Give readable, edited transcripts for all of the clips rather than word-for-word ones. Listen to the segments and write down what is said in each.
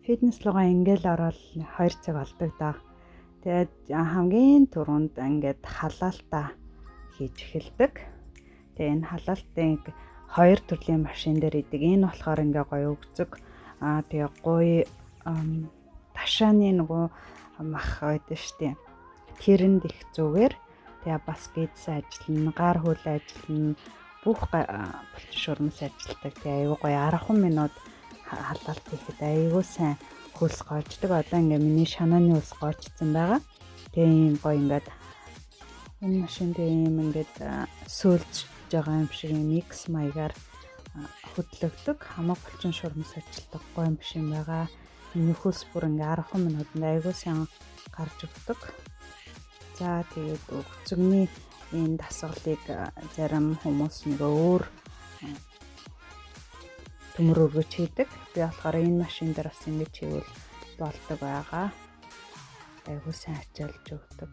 Фитнес руугаа ингээл ороод 2 цаг болдог доо. Тэгээд хамгийн түрүүнд ингээд халаалтаа хийж эхэлдэг. Тэгээ энэ халаалтыг 2 төрлийн машин дээр идэг. Энэ болохоор ингээ гоё өгцөг. Тэгээ гоё ташааны нөгөө мах байдаг штеп. Тэрэнд их зүгээр. Тэгээ бас гидс ажиллана, гар хөл ажиллана, бүх булчин шурмас ажилтдаг. Тэгээ аюу гоё 10 минут халаалт хийхэд аюу сайн хөлс гоождөг. Одоо ингээ миний шанааны ус гоочсон байгаа. Тэгээ ийм гоё ингээд энэ машинд ийм ингээд сөөлж байгаа юм шиг микс маягаар хөдлөгдөг. Хамаг булчин шурмас ажилтдаг гоё машин байгаа. Энэ хөлс бүр ингээ 10 минутанд аюу сайн гарч өгдөг. За тэгээд өгцөгний энэ дасгалыг зарим хүмүүс нөгөө өөр төмөр өргөж хийдэг. Би болохоор энэ машин дээр бас ингэж хийвэл болдог байгаа. Аюу сайн ачаалж өгдөг.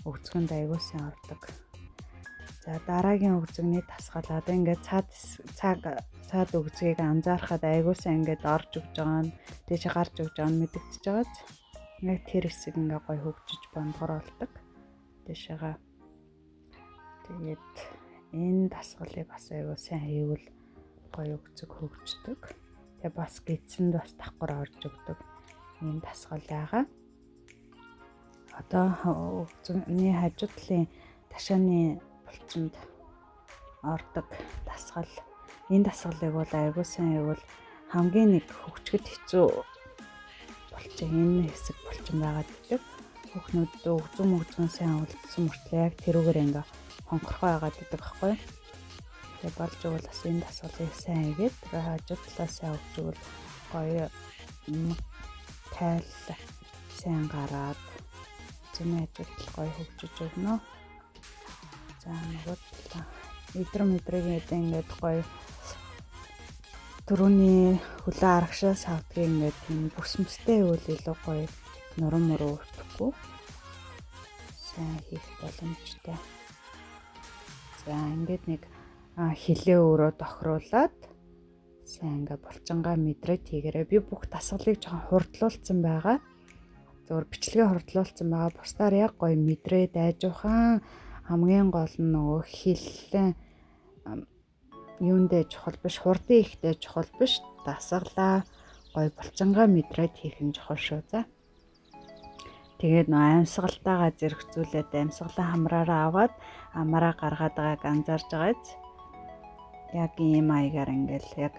Өгцгөнд аюу сайн ордог. За дараагийн өгцөгний дасгал одоо ингээд цаад өгцгийг анзаархад аюу сайн ингээд орж өгж байгаа нь тийш гарч өгж байгаа нь мэдэгдэж байгааз. Яг тэр хэсэг ингээ гоё хөгжиж бондгор болдог. Тийшээгаа тэгээд энэ дасгалыг бас аюу сайн хийвэл гоё өгцөг хөгждөг. Тэгээ бас гидсэнд бас давхар орж өгдөг ийм дасгал байгаа. Одоо өгцөгний хажуу талын ташааны булчинд ордог дасгал. Энэ дасгалыг бол аюу сайн хийвэл хамгийн нэг хөгжөхөд хэцүү булчин энэ хэсэг булчин байгаад идэг. Хүүхнүүд өгзөн сайн үлдсэн мөртлөө яг тэрүүгээр ингээ хонгорхой байгаад идэг байхгүй. Тэгээ болж өгвөл бас энэ дасгалыг сайн хийгээд хажуу талаас сайн өгчвөл гоё тайл сайн гараад зэний хажуу тал гоё хөгжиж өгнө. За нөгөө талаа мэдрэг ингээд гоё түрүүний хөлөө аргашаас авдгийг ингээд тийм бүс мөстэй үйл илүү гоё нурам мөрөө өгөхгүй сайн хийх боломжтой. За ингээд нэг хилээ өрөө тохируулаад сайн ингээд булчингаа мэдрээд хийгээрэй. Би бүх дасгалыг жоохон хурдлуулсан байгаа. Зөвхөн бичлэгээ хурдлуулсан байгаа. Бусдаар яг гоё мэдрээд айжуухан хамгийн гол нь нөгөө хиллэн юундээ чухал биш, хурдан ихтэй чухал биш. Дасгалаа гоё булчингаа мэдрээд хийх нь чухал шүү. За. Тэгээд нөө амьсгалтайгаа зэрэгцүүлээд амьсгалаа хамраараа аваад амаараа гаргаад байгааг анзаарж байгааз. Яг ийм маягаар ингээл яг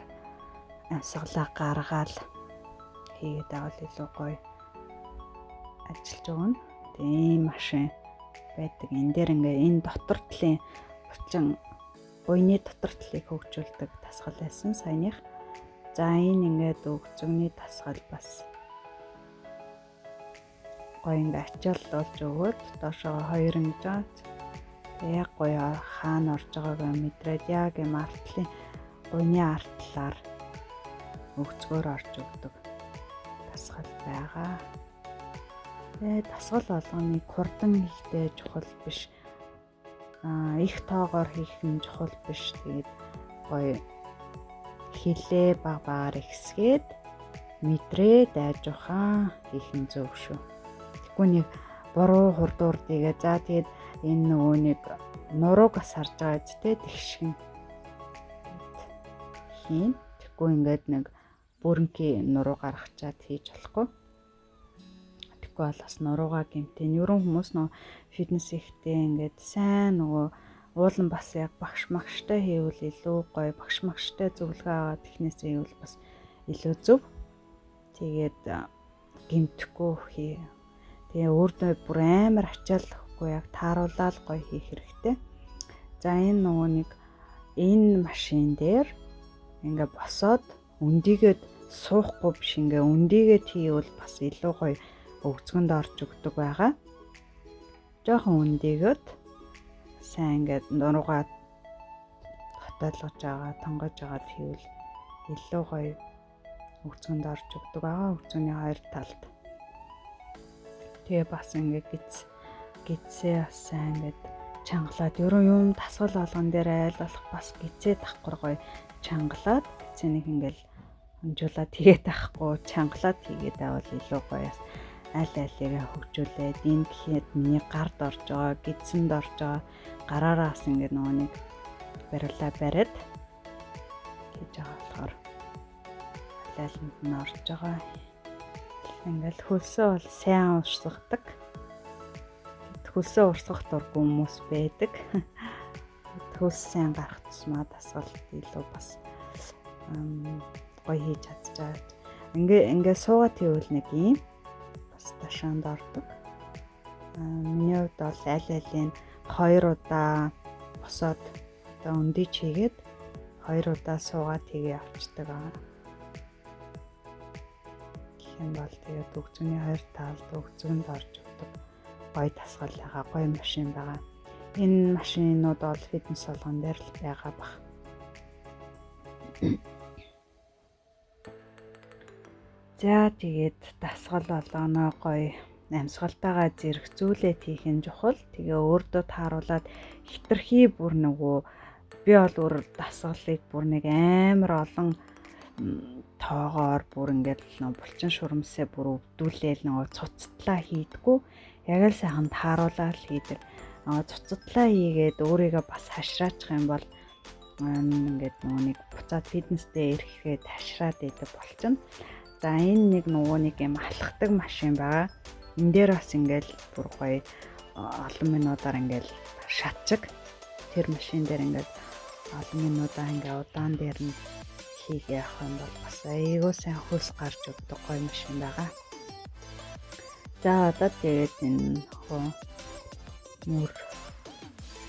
амьсгалаа гаргаал хийгээд авал илүү гоё ажиллаж өгнө. Тэгээ ийм машин байдаг. Энэ дээр ингээ энэ дотор талын булчин буйны дотор талыг хөгжүүлдэг дасгал байсан саяных. За энэ ингээд өгцөгний дасгал бас гоё ингээ ачааллуулж өгөөд доошоо 2 ингэж байгаа. Тэгээ яг гоё хаана орж байгааг мэдрээд яг юм артлын буйны артлаар өгцгөөр орж өгдөг дасгал байгаа. Тэгээ дасгал болгоны хурдан хийхдээ чухал биш. Их тоогоор хийх нь чухал биш. Тэгээд гоё хилээ багаар ихсгээд мэдрээд айжуухан хийх нь зөв шүү. Тэгэхгүй нэг буруу хурдуур дийгээ за тэгээд энэ нөгөө нэг нурууг бас харж байгаа зү тэгшгэн хийн. Тэгэхгүй ингээд нэг бүрэнки нуруу гаргачаад хийж болохгүй. Тэгэхгүй бол бас нуруугаа гэмтэн. Ерөн хүмүүс нөгөө фитнес ихтэй ингээд сайн нөгөө уулан бас яг багш магштай хийвэл илүү гоё, багш магштай зөвлөгөө аваад технээсээ хийвэл бас илүү зөв. Тэгээд гэмтэхгүй хий. Тэгээ өөртөө бүр амар ачааллахгүй яг тааруулаад гоё хийх хэрэгтэй. За энэ нөгөө нэг энэ машин дээр ингээ босоод өндийгээд суухгүй биш ингээ өндийгээд хийвэл бас илүү гоё өгцгөнд орж өгдөг байгаа. Жохон өндийгээд сайн ингээд нуруугаа хатаалгаж байгаа, тонгож байгаа хийвэл илүү гоё өгцгөнд орж өгдөг байгаа. Өгцгөний хоёр талд. Тэгээ бас ингээд гидсээ сайн ингээд чангалаад ерөө юм дасгал болгон дээр айл болох бас гидсээ давхар гоё чангалаад гидсэнийг ингээд амжуулаад тэгээд авахгүй чангалаад хийгээд авал илүү гоёс аль алигээ хөгжүүлээд энэ гэхэд миний гард орж байгаа, гидсэнд орж байгаа гараараас ингээд нөгөө нэг бариулаа бариад хийж байгаа болохоор алинд нь орж байгаа. Ингээд хөлсөө бол сайн урсгадаг. Хөлсөө урсгах дургүй хүмүүс байдаг. Хөлс сайн гарах тусмаа дасгалт илүү бас гоё хийж чадчихад. Ингээ суугаад хийвэл нэг юм бас ташаанд ордог. Миний хувьд бол аль алийг 2 удаа босоод одоо өндийч хийгээд 2 удаа суугаад хийгээ авчдаг аа. Гэх юм бол тэгээд өгцөний 2 талд өгцөнд орж өгдөг. Гоё тасгалгаа гоё машин байгаа. Энэ машинууд бол фитнес салон дээр л байгаа бах. За тэгээд дасгал болгоно гоё амьсгалтайгаа зэрэгцүүлээд хийх нь чухал. Тэгээ өөртөө тааруулаад хитрхи бүр нөгөө би бол өөр дасгалыг бүр нэг амар олон тоогоор бүр ингээд нөгөө булчин шурамсаа бүр өвдүүлээл нөгөө цуцтлаа хийдгүү. Яг л сайхан тааруулаад хийдэг. Цуцтлаа хийгээд өөрийгөө бас хашраачих юм бол ингээд нөгөө нэг буцаад фитнестэй ирэхэд хашраад идэг болчихно. За энэ нэг нөгөө нэг юм алхдаг машин байгаа. Энэ дээр бас ингээл бүр гоё олон минутаар ингээл шатчиг. Тэр машин дээр ингээл олон минутаа ингээ удаан дээр нь хийгээ явах юм бол бас айгүй сайн хөлс гарч өгдөг гоё машин байгаа. За одоо тэгээд энэ мөр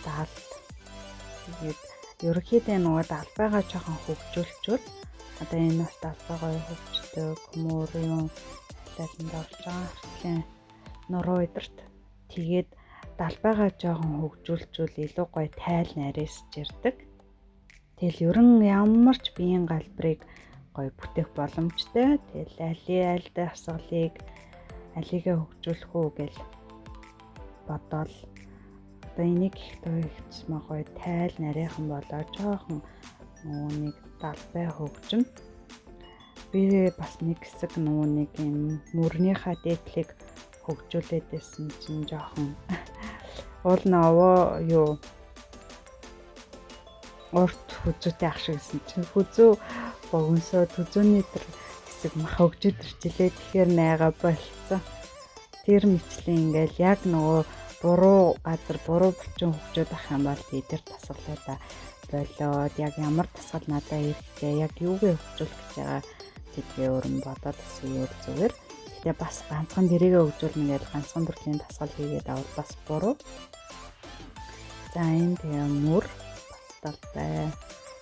дал тэгээд ерөнхийдөө нөгөө далбайгаа жоохон хөгжүүлчихвэл одоо энэ бас далбайгаа хөгждөг мөр юм талд орж байгаа нуруу өдөрт тэгээд далбайгаа жоохон хөгжүүлчихвэл илүү гоё тайл нарийсж ирдэг. Тэгэл ерөн ямар ч биеийн галбарыг гоё бүтээх боломжтой. Тэгэл аль дасгалыг алигээ хөгжүүлэх үү гэл бодоол одоо энийг их тусмаа гоё тайл нарийнхан болоо жоохон нөгөө нэг далбай хөгжим. Би бас нэг хэсэг нөгөө нэг юм мөрнийхаа дээдлийг хөгжүүлээд байсан чинь жоохон уул наваа юу урт хүзүүтэй ах шиг гэсэн чинь хүзүү богонсоо түзүүний тэр хэсэг мах хөгжөд ирчлээ. Тэгэхээр найгаа болцсон. Тэр мэтлэн ингээл яг нөгөө буруу газар буруу булчин хөгжөөд ах юм бол тэр тасгалуудаа болоод яг ямар тасгал надад ирэхтэй яг юугээ хөгжүүлэх гэж байгаа гэдгээ өөрөн бодоод асууя зүгээр. Гэтэ бас ганцхан дэрээгээ хөгжүүлнэ гэж ганцхан төрлийн тасгал хийгээд авал бас буруу. За энэ тэгээ мөр бас талбай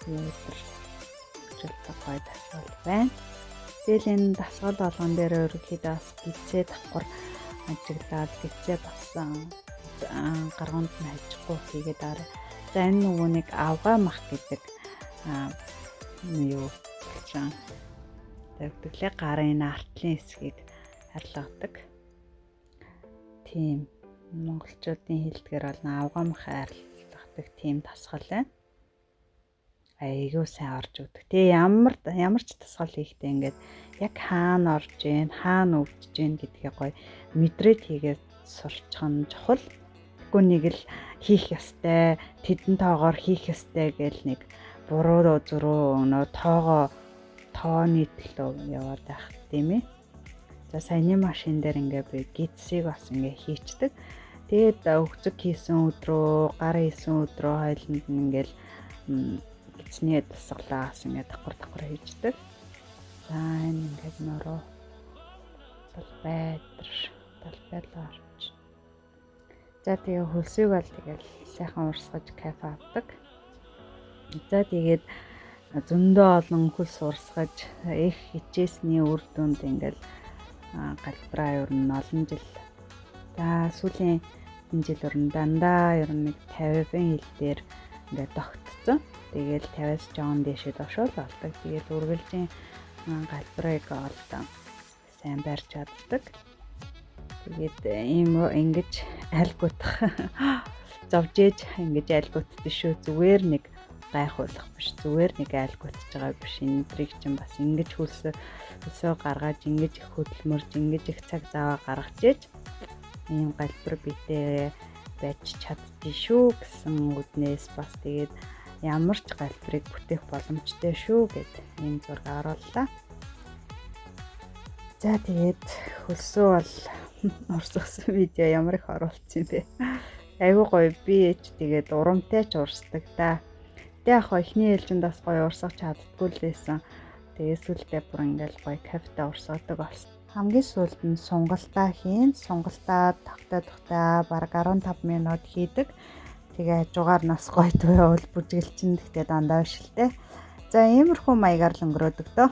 хөгжүүлдэг гоё тасгал байна. Тэгэл энэ дасгал болгон дээр ерөнхийдөө бас гизээ давхар ажиглаад гизээ басан гарганд нь хажихгүй хийгээд арай. За энэ нөгөө нэг авгаа мах гэдэг юу болчихсон. Тэгвэл гарын артлын хэсгийг арилгадаг. Тийм монголчуудын хэлдгээр бол авгаа мах арилгадаг тийм тасгал байна. Айгуу сайн орж өгдөг. Тэгээ ямар ч тасгал хийхдээ ингээд яг хаана орж гин, хаана өвдөж гин гэдгээ гоё мэдрээд хийгээд сурчих нь чухал. Тэгэхгүй нэг л хийх ёстой, тэдэн тоогоор хийх ёстой гэл нэг буруу зөрөө нөө тооны төлөө яваад байх тийм ээ. За саяны машин дээр ингээ би гидсийг бас ингээ хийчдэг. Тэгээд өгцөг хийсэн өдрөө, гар хийсэн өдрөө хойлонд нь ингээл гидсний тасгалаас ингээ давхар хийждэг. За энэ ингээд нуруу талбайлаарч. За тэгээ хөлсийг бол тэгэл сайхан урсгаж кайф авдаг. За тэгээд зөндөө олон хөлс урсгаж их хичээсний үр дүнд ингээл галбраа ер нь олон жил. За сүүлийн энэ жил ер нь дандаа ер нь 50-ын хил дээр ингээд тогтцсон. Тэгээл 50-аас жоон дэшид ошол болдог. Тэгээл үргэлжийн галбрыг олдоо сайн барьж чаддаг. Тэгээд ийм ингэж альгуудах зовж ээж ингэж альгууддаг шүү. Зүгээр нэг гайхуулах биш. Зүгээр нэг айлгуулж байгаа биш. Энэдрийг чинь бас ингэж хөлсөө гаргаж, ингэж их хөдөлмөрж, ингэж их цаг зав гаргаж ээж ийм галбар битээ байж чаддгийг шүү гэсэн үднээс бас тэгээд ямар ч галбарыг бүтээх боломжтой шүү гэд ийм зураг орууллаа. За тэгээд хөлсөө бол урсгасан видео ямар их оруулсан бэ? Айгуу гоё би тэгээд урамтай ч урсдаг да. Тэ яг ихний ээлжинд бас гоё урсгах чаддгүй л байсан. Тэгээд сүлдээ бүр ингээл гоё кафта урсгадаг болсон. Хамгийн сүүлд нь сунгалтаа хийн. Сунгалтаа тогтоо бараг 15 минут хийдэг. Тэгээ хажуугаар нас гоё туяа бол бүжгэлчин гэхдээ дандаа шилтэй. За иймэрхүү маягаар л өнгөрөөдөг дөө.